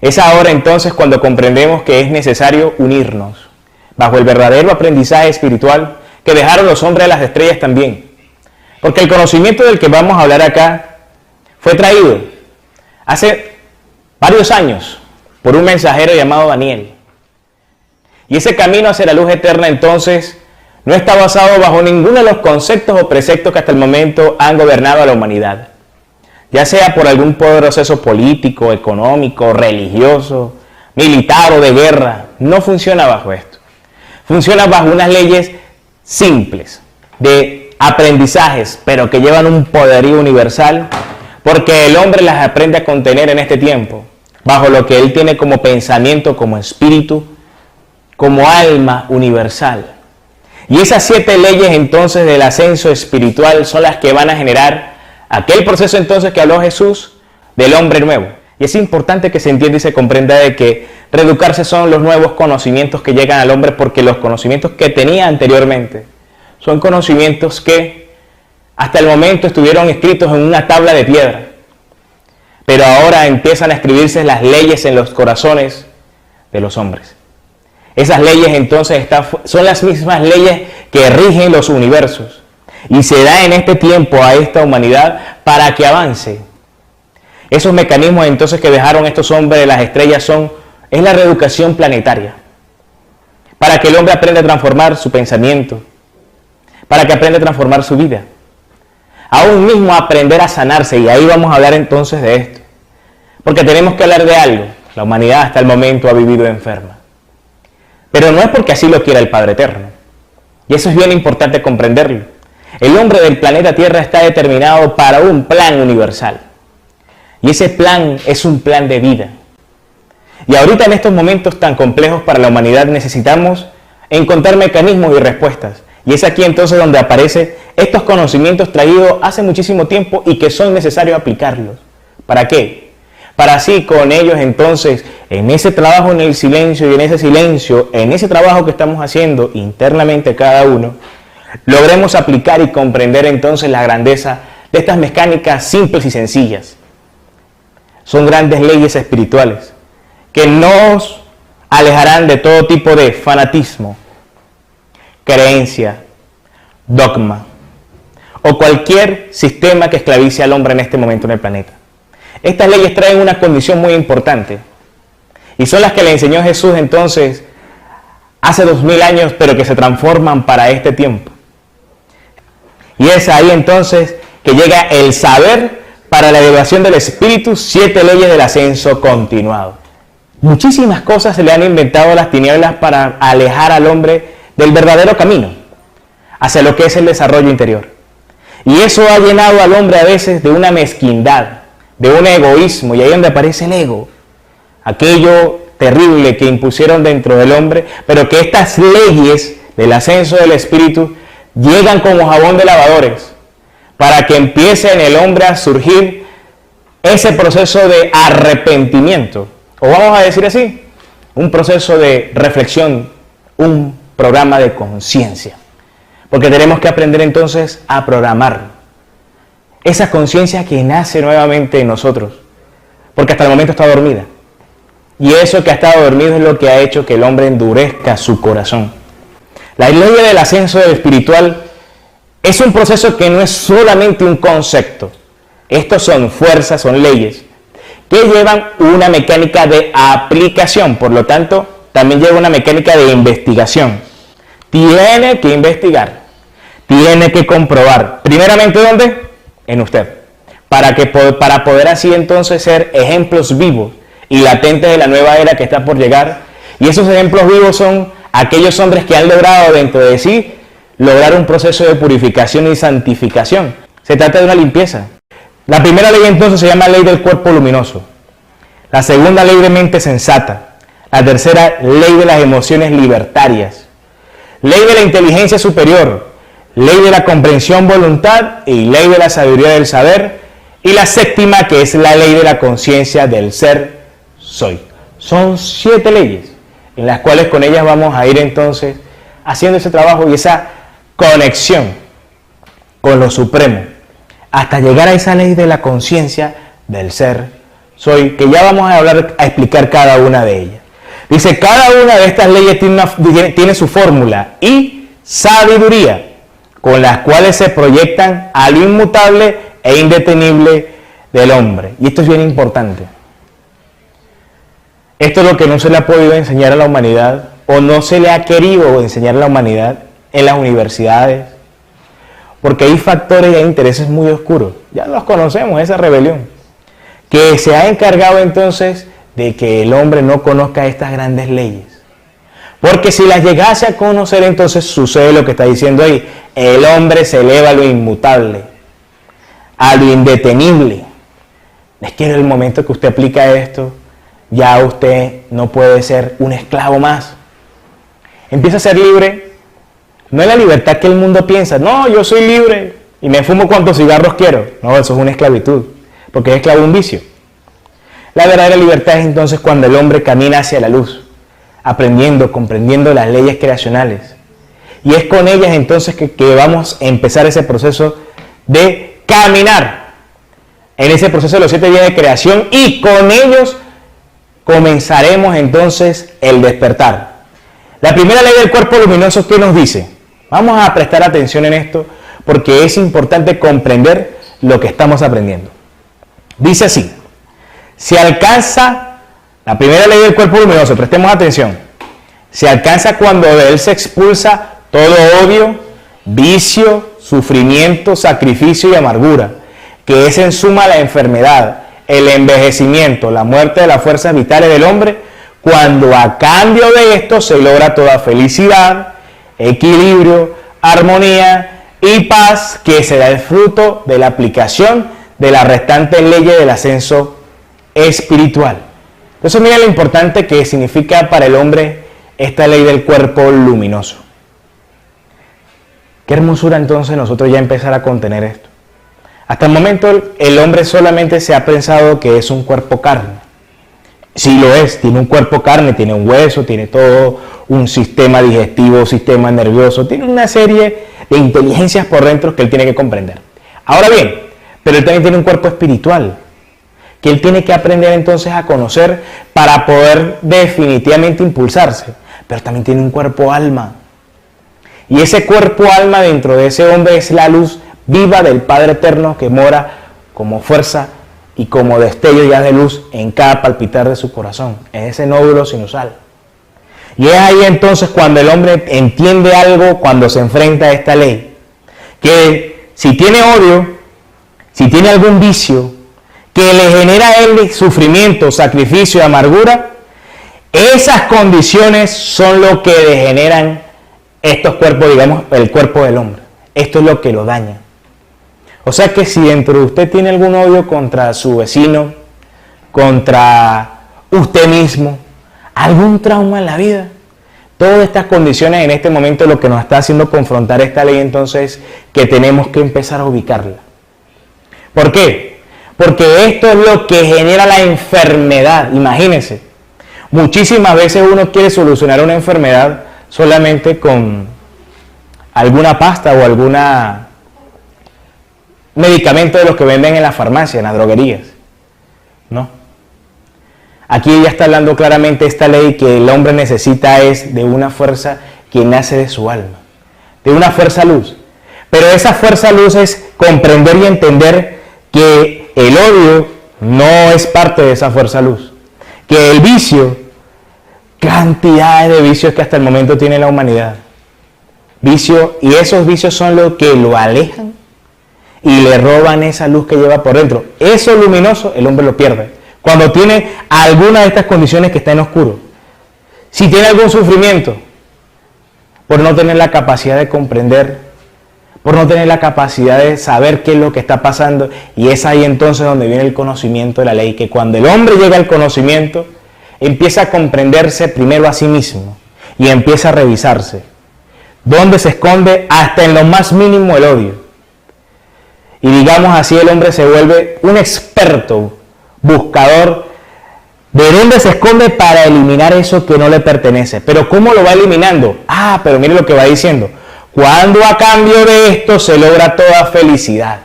Es ahora entonces cuando comprendemos que es necesario unirnos bajo el verdadero aprendizaje espiritual que dejaron los hombres de las estrellas también. Porque el conocimiento del que vamos a hablar acá fue traído hace varios años por un mensajero llamado Daniel. Y ese camino hacia la luz eterna entonces no está basado bajo ninguno de los conceptos o preceptos que hasta el momento han gobernado a la humanidad. Ya sea por algún proceso político, económico, religioso, militar o de guerra, no funciona bajo esto. Funciona bajo unas leyes simples, de aprendizajes, pero que llevan un poderío universal, porque el hombre las aprende a contener en este tiempo, bajo lo que él tiene como pensamiento, como espíritu, como alma universal. Y esas 7 leyes entonces del ascenso espiritual son las que van a generar aquel proceso entonces que habló Jesús del hombre nuevo. Y es importante que se entienda y se comprenda de que reeducarse son los nuevos conocimientos que llegan al hombre, porque los conocimientos que tenía anteriormente son conocimientos que hasta el momento estuvieron escritos en una tabla de piedra. Pero ahora empiezan a escribirse las leyes en los corazones de los hombres. Esas leyes entonces son las mismas leyes que rigen los universos. Y se da en este tiempo a esta humanidad para que avance. Esos mecanismos entonces que dejaron estos hombres de las estrellas es la reeducación planetaria. Para que el hombre aprenda a transformar su pensamiento. Para que aprenda a transformar su vida. Aún mismo aprender a sanarse. Y ahí vamos a hablar entonces de esto. Porque tenemos que hablar de algo. La humanidad hasta el momento ha vivido enferma. Pero no es porque así lo quiera el Padre Eterno. Y eso es bien importante comprenderlo. El hombre del planeta Tierra está determinado para un plan universal. Y ese plan es un plan de vida. Y ahorita en estos momentos tan complejos para la humanidad necesitamos encontrar mecanismos y respuestas. Y es aquí entonces donde aparecen estos conocimientos traídos hace muchísimo tiempo y que son necesarios aplicarlos. ¿Para qué? Para así con ellos entonces, en ese trabajo en el silencio y en ese silencio, en ese trabajo que estamos haciendo internamente cada uno, logremos aplicar y comprender entonces la grandeza de estas mecánicas simples y sencillas. Son grandes leyes espirituales que nos alejarán de todo tipo de fanatismo, creencia, dogma o cualquier sistema que esclavice al hombre en este momento en el planeta. Estas leyes traen una condición muy importante y son las que le enseñó Jesús entonces hace 2000 años, pero que se transforman para este tiempo. Y es ahí entonces que llega el saber para la elevación del espíritu, 7 leyes del ascenso continuado. Muchísimas cosas se le han inventado a las tinieblas para alejar al hombre del verdadero camino, hacia lo que es el desarrollo interior. Y eso ha llenado al hombre a veces de una mezquindad, de un egoísmo, y ahí es donde aparece el ego, aquello terrible que impusieron dentro del hombre, pero que estas leyes del ascenso del espíritu llegan como jabón de lavadores, para que empiece en el hombre a surgir ese proceso de arrepentimiento, o vamos a decir así, un proceso de reflexión, un programa de conciencia, porque tenemos que aprender entonces a programar esa conciencia que nace nuevamente en nosotros, porque hasta el momento está dormida, y eso que ha estado dormido es lo que ha hecho que el hombre endurezca su corazón. La ley del ascenso espiritual es un proceso que no es solamente un concepto. Estos son fuerzas, son leyes que llevan una mecánica de aplicación. Por lo tanto, también lleva una mecánica de investigación. Tiene que investigar, tiene que comprobar. Primeramente, ¿dónde? En usted. Para poder así entonces ser ejemplos vivos y latentes de la nueva era que está por llegar. Y esos ejemplos vivos son aquellos hombres que han logrado dentro de sí lograr un proceso de purificación y santificación. Se trata de una limpieza. La primera ley entonces se llama ley del cuerpo luminoso. La segunda, ley de mente sensata. La tercera, ley de las emociones libertarias. Ley de la inteligencia superior. Ley de la comprensión voluntad y ley de la sabiduría del saber. Y la séptima, que es la ley de la conciencia del ser soy. Son 7 leyes en las cuales con ellas vamos a ir entonces haciendo ese trabajo y esa conexión con lo supremo, hasta llegar a esa ley de la conciencia del ser soy, que ya vamos a explicar cada una de ellas. Dice, cada una de estas leyes tiene su fórmula y sabiduría, con las cuales se proyectan a lo inmutable e indetenible del hombre. Y esto es bien importante. Esto es lo que no se le ha podido enseñar a la humanidad, o no se le ha querido enseñar a la humanidad en las universidades, porque hay factores y hay intereses muy oscuros. Ya los conocemos, esa rebelión, que se ha encargado entonces de que el hombre no conozca estas grandes leyes. Porque si las llegase a conocer, entonces sucede lo que está diciendo ahí. El hombre se eleva a lo inmutable, a lo indetenible. Es que en el momento que usted aplica esto, ya usted no puede ser un esclavo más. Empieza a ser libre. No es la libertad que el mundo piensa. No, yo soy libre y me fumo cuantos cigarros quiero. No, eso es una esclavitud, porque es esclavo de un vicio. La verdadera libertad es entonces cuando el hombre camina hacia la luz, aprendiendo, comprendiendo las leyes creacionales. Y es con ellas entonces que vamos a empezar ese proceso de caminar en ese proceso de los 7 días de creación, y con ellos comenzaremos entonces el despertar. La primera ley del cuerpo luminoso, ¿qué nos dice? Vamos a prestar atención en esto porque es importante comprender lo que estamos aprendiendo. Dice así: se alcanza, la primera ley del cuerpo luminoso, prestemos atención, se alcanza cuando de él se expulsa todo odio, vicio, sufrimiento, sacrificio y amargura, que es en suma la enfermedad, el envejecimiento, la muerte de las fuerzas vitales del hombre, cuando a cambio de esto se logra toda felicidad, equilibrio, armonía y paz, que será el fruto de la aplicación de las restantes leyes del ascenso espiritual. Entonces mira lo importante que significa para el hombre esta ley del cuerpo luminoso. Qué hermosura entonces nosotros ya empezar a contener esto. Hasta el momento el hombre solamente se ha pensado que es un cuerpo carne. Sí lo es, tiene un cuerpo carne, tiene un hueso, tiene todo un sistema digestivo, sistema nervioso, tiene una serie de inteligencias por dentro que él tiene que comprender. Ahora bien, pero él también tiene un cuerpo espiritual, que él tiene que aprender entonces a conocer para poder definitivamente impulsarse, pero también tiene un cuerpo alma. Y ese cuerpo alma dentro de ese hombre es la luz viva del Padre Eterno que mora como fuerza y como destello ya de luz en cada palpitar de su corazón, en ese nódulo sinusal. Y es ahí entonces cuando el hombre entiende algo, cuando se enfrenta a esta ley, que si tiene odio, si tiene algún vicio que le genera a él sufrimiento, sacrificio y amargura, esas condiciones son lo que degeneran estos cuerpos, digamos, el cuerpo del hombre. Esto es lo que lo daña. O sea que si dentro de usted tiene algún odio contra su vecino, contra usted mismo, algún trauma en la vida, todas estas condiciones en este momento lo que nos está haciendo confrontar esta ley entonces que tenemos que empezar a ubicarla. ¿Por qué? Porque esto es lo que genera la enfermedad. Imagínense, muchísimas veces uno quiere solucionar una enfermedad solamente con alguna pasta o alguna medicamento de los que venden en la farmacia, en las droguerías, ¿no? Aquí ya está hablando claramente esta ley que el hombre necesita es de una fuerza que nace de su alma, de una fuerza luz. Pero esa fuerza luz es comprender y entender que el odio no es parte de esa fuerza luz, que el vicio, cantidades de vicios que hasta el momento tiene la humanidad, vicio, y esos vicios son los que lo alejan y le roban esa luz que lleva por dentro. Eso luminoso el hombre lo pierde cuando tiene alguna de estas condiciones que está en oscuro. Si tiene algún sufrimiento por no tener la capacidad de comprender, por no tener la capacidad de saber qué es lo que está pasando, y es ahí entonces donde viene el conocimiento de la ley, que cuando el hombre llega al conocimiento empieza a comprenderse primero a sí mismo y empieza a revisarse dónde se esconde hasta en lo más mínimo el odio. Y digamos así, el hombre se vuelve un experto buscador de dónde se esconde para eliminar eso que no le pertenece. Pero ¿cómo lo va eliminando? Pero mire lo que va diciendo. Cuando a cambio de esto se logra toda felicidad.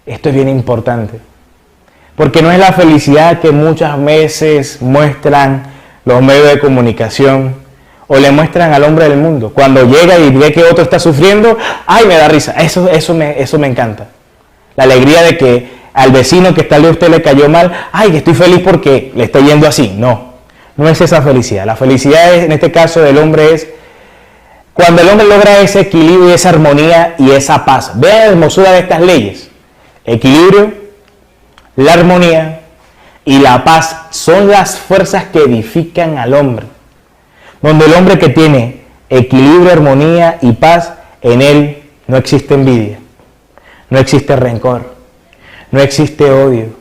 Esto es bien importante. Porque no es la felicidad que muchas veces muestran los medios de comunicación o le muestran al hombre del mundo. Cuando llega y ve que otro está sufriendo, ¡ay, me da risa! Eso me encanta. La alegría de que al vecino que está de usted le cayó mal, ¡ay, que estoy feliz porque le está yendo así! No es esa felicidad. La felicidad en este caso del hombre es cuando el hombre logra ese equilibrio y esa armonía y esa paz. Vean la hermosura de estas leyes. Equilibrio, la armonía y la paz son las fuerzas que edifican al hombre. Donde el hombre que tiene equilibrio, armonía y paz, en él no existe envidia, no existe rencor, no existe odio,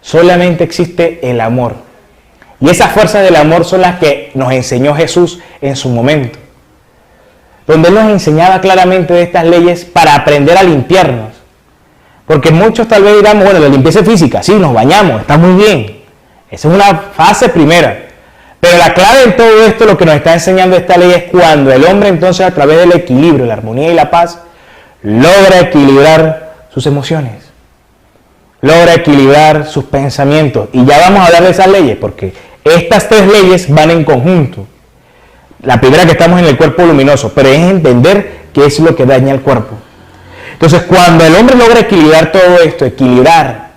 solamente existe el amor. Y esas fuerzas del amor son las que nos enseñó Jesús en su momento, donde Él nos enseñaba claramente de estas leyes para aprender a limpiarnos. Porque muchos tal vez dirán, bueno, la limpieza física, sí, nos bañamos, está muy bien. Esa es una fase primera. Pero la clave en todo esto, lo que nos está enseñando esta ley es cuando el hombre entonces a través del equilibrio, la armonía y la paz, logra equilibrar sus emociones, logra equilibrar sus pensamientos. Y ya vamos a hablar de esas leyes, porque estas tres leyes van en conjunto. La primera que estamos en el cuerpo luminoso, pero es entender qué es lo que daña el cuerpo. Entonces, cuando el hombre logra equilibrar todo esto, equilibrar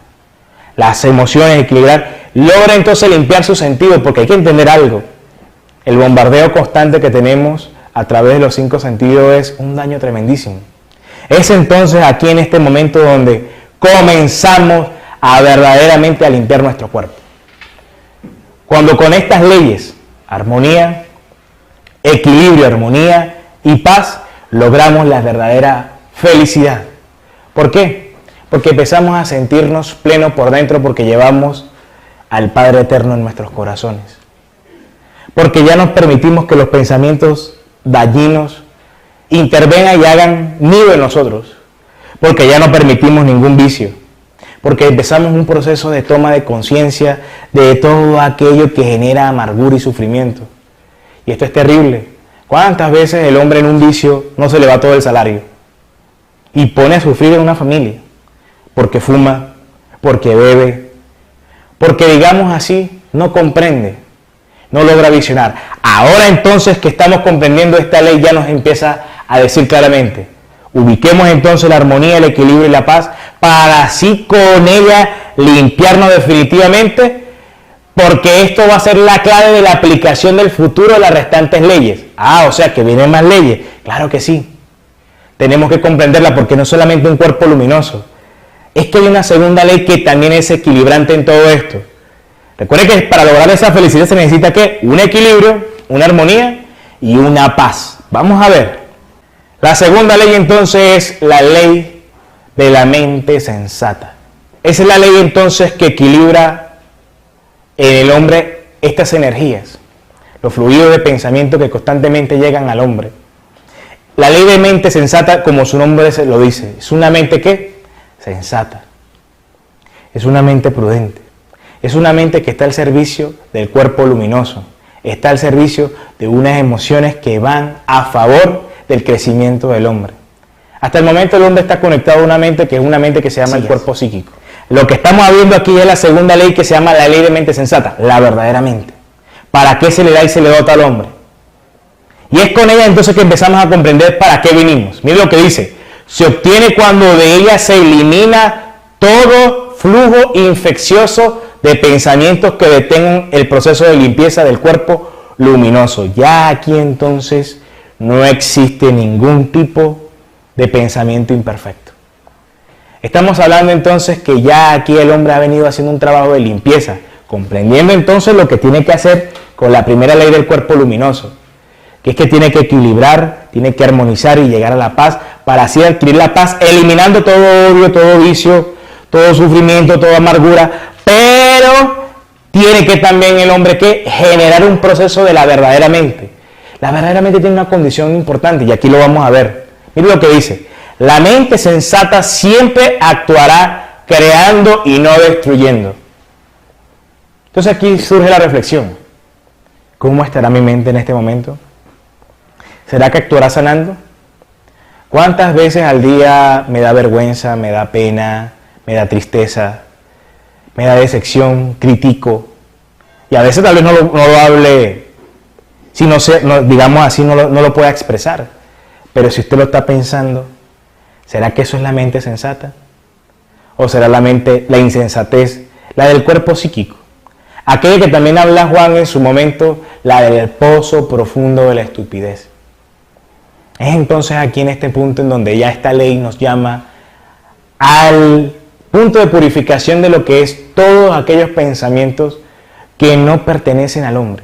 las emociones, logra entonces limpiar su sentido, porque hay que entender algo. El bombardeo constante que tenemos a través de los 5 sentidos es un daño tremendísimo. Es entonces aquí en este momento donde comenzamos a verdaderamente a limpiar nuestro cuerpo. Cuando con estas leyes, armonía, equilibrio, armonía y paz, logramos la verdadera felicidad. ¿Por qué? Porque empezamos a sentirnos plenos por dentro porque llevamos al Padre Eterno en nuestros corazones. Porque ya nos permitimos que los pensamientos dañinos intervengan y hagan nido en nosotros. Porque ya no permitimos ningún vicio. Porque empezamos un proceso de toma de conciencia de todo aquello que genera amargura y sufrimiento. Y esto es terrible. ¿Cuántas veces el hombre en un vicio no se le va todo el salario? Y pone a sufrir en una familia. Porque fuma, porque bebe, porque digamos así, no comprende, no logra visionar. Ahora entonces que estamos comprendiendo esta ley ya nos empieza a decir claramente, ubiquemos entonces la armonía, el equilibrio y la paz para así con ella limpiarnos definitivamente, porque esto va a ser la clave de la aplicación del futuro de las restantes leyes. O sea que vienen más leyes. Claro que sí. Tenemos que comprenderla porque no es solamente un cuerpo luminoso. Es que hay una segunda ley que también es equilibrante en todo esto. Recuerde que para lograr esa felicidad se necesita ¿qué? Un equilibrio, una armonía y una paz. Vamos a ver. La segunda ley entonces es la ley de la mente sensata. Esa es la ley entonces que equilibra en el hombre estas energías, los fluidos de pensamiento que constantemente llegan al hombre. La ley de mente sensata, como su nombre lo dice, es una mente ¿qué? Sensata. Es una mente prudente. Es una mente que está al servicio del cuerpo luminoso. Está al servicio de unas emociones que van a favor del crecimiento del hombre. Hasta el momento el hombre está conectado a una mente que es una mente que se llama el cuerpo psíquico. Lo que estamos viendo aquí es la segunda ley que se llama la ley de mente sensata, la verdadera mente. ¿Para qué se le da y se le dota al hombre? Y es con ella entonces que empezamos a comprender para qué vinimos. Miren lo que dice. Se obtiene cuando de ella se elimina todo flujo infeccioso de pensamientos que detengan el proceso de limpieza del cuerpo luminoso. Ya aquí entonces no existe ningún tipo de pensamiento imperfecto. Estamos hablando entonces que ya aquí el hombre ha venido haciendo un trabajo de limpieza, comprendiendo entonces lo que tiene que hacer con la primera ley del cuerpo luminoso, que es que tiene que equilibrar, tiene que armonizar y llegar a la paz, para así adquirir la paz, eliminando todo odio, todo vicio, todo sufrimiento, toda amargura, pero tiene que también el hombre que generar un proceso de la verdadera mente. La verdadera mente tiene una condición importante y aquí lo vamos a ver. Miren lo que dice. La mente sensata siempre actuará creando y no destruyendo. Entonces aquí surge la reflexión. ¿Cómo estará mi mente en este momento? ¿Será que actuará sanando? ¿Cuántas veces al día me da vergüenza, me da pena, me da tristeza? me da decepción, critico, y a veces tal vez no lo hable, si no, digamos así, no lo pueda expresar. Pero si usted lo está pensando, ¿será que eso es la mente sensata? ¿O será la insensatez, la del cuerpo psíquico? Aquella que también habla Juan en su momento, la del pozo profundo de la estupidez. Es entonces aquí en este punto en donde ya esta ley nos llama al punto de purificación de lo que es todos aquellos pensamientos que no pertenecen al hombre.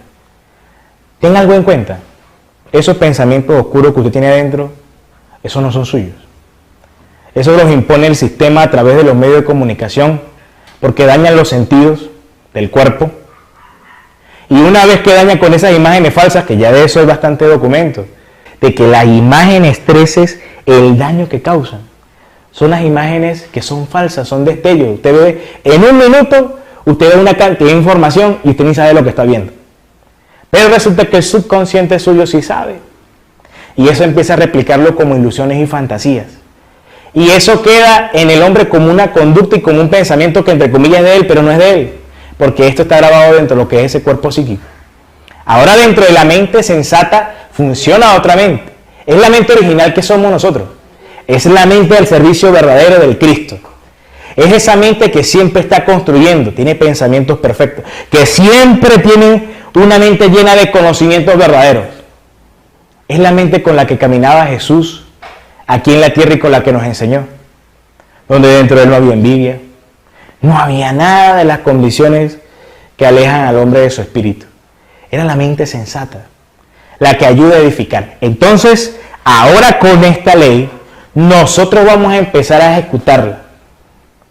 Tenga algo en cuenta, esos pensamientos oscuros que usted tiene adentro, esos no son suyos. Eso los impone el sistema a través de los medios de comunicación, porque dañan los sentidos del cuerpo. Y una vez que dañan con esas imágenes falsas, que ya de eso hay bastante documento, de que las imágenes 13, el daño que causan, son las imágenes que son falsas, son destellos. Usted ve, en un minuto, usted ve una cantidad de información y usted ni sabe lo que está viendo. Pero resulta que el subconsciente suyo sí sabe. Y eso empieza a replicarlo como ilusiones y fantasías. Y eso queda en el hombre como una conducta y como un pensamiento que entre comillas es de él, pero no es de él. Porque esto está grabado dentro de lo que es ese cuerpo psíquico. Ahora dentro de la mente sensata funciona otra mente. Es la mente original que somos nosotros. Es la mente del servicio verdadero del Cristo. Es esa mente que siempre está construyendo, tiene pensamientos perfectos, que siempre tiene una mente llena de conocimientos verdaderos. Es la mente con la que caminaba Jesús aquí en la tierra y con la que nos enseñó. Donde dentro de él no había envidia, no había nada de las condiciones que alejan al hombre de su espíritu. Era la mente sensata, la que ayuda a edificar. Entonces, ahora con esta ley, nosotros vamos a empezar a ejecutarla.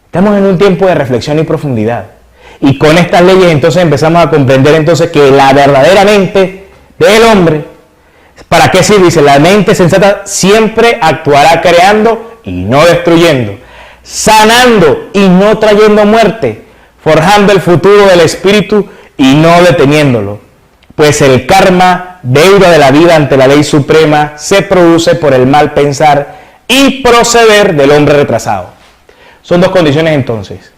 Estamos en un tiempo de reflexión y profundidad. Y con estas leyes entonces empezamos a comprender entonces que la verdadera mente del hombre, ¿para qué sirve? Dice, la mente sensata siempre actuará creando y no destruyendo, sanando y no trayendo muerte, forjando el futuro del espíritu y no deteniéndolo. Pues el karma, deuda de la vida ante la ley suprema, se produce por el mal pensar y proceder del hombre retrasado. Son dos condiciones entonces.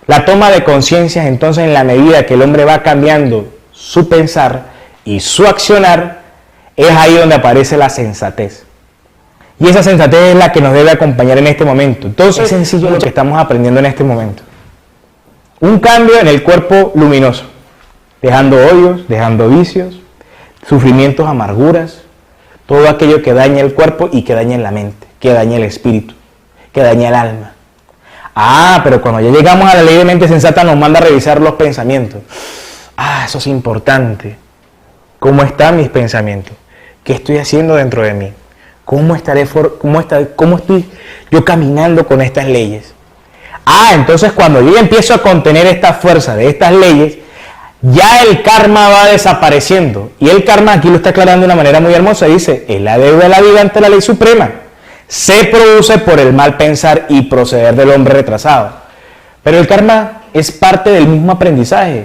La toma de conciencia entonces en la medida que el hombre va cambiando su pensar y su accionar, es ahí donde aparece la sensatez. Y esa sensatez es la que nos debe acompañar en este momento. Entonces es sencillo lo que estamos aprendiendo en este momento. Un cambio en el cuerpo luminoso, dejando odios, dejando vicios, sufrimientos, amarguras, todo aquello que daña el cuerpo y que daña la mente, que daña el espíritu, que daña el alma. Pero cuando ya llegamos a la ley de mente sensata nos manda a revisar los pensamientos. Eso es importante. ¿Cómo están mis pensamientos? ¿Qué estoy haciendo dentro de mí? ¿Cómo estoy yo caminando con estas leyes? Entonces cuando yo ya empiezo a contener esta fuerza de estas leyes, ya el karma va desapareciendo. Y el karma aquí lo está aclarando de una manera muy hermosa. Dice, es la deuda de la vida ante la ley suprema. Se produce por el mal pensar y proceder del hombre retrasado. Pero el karma es parte del mismo aprendizaje.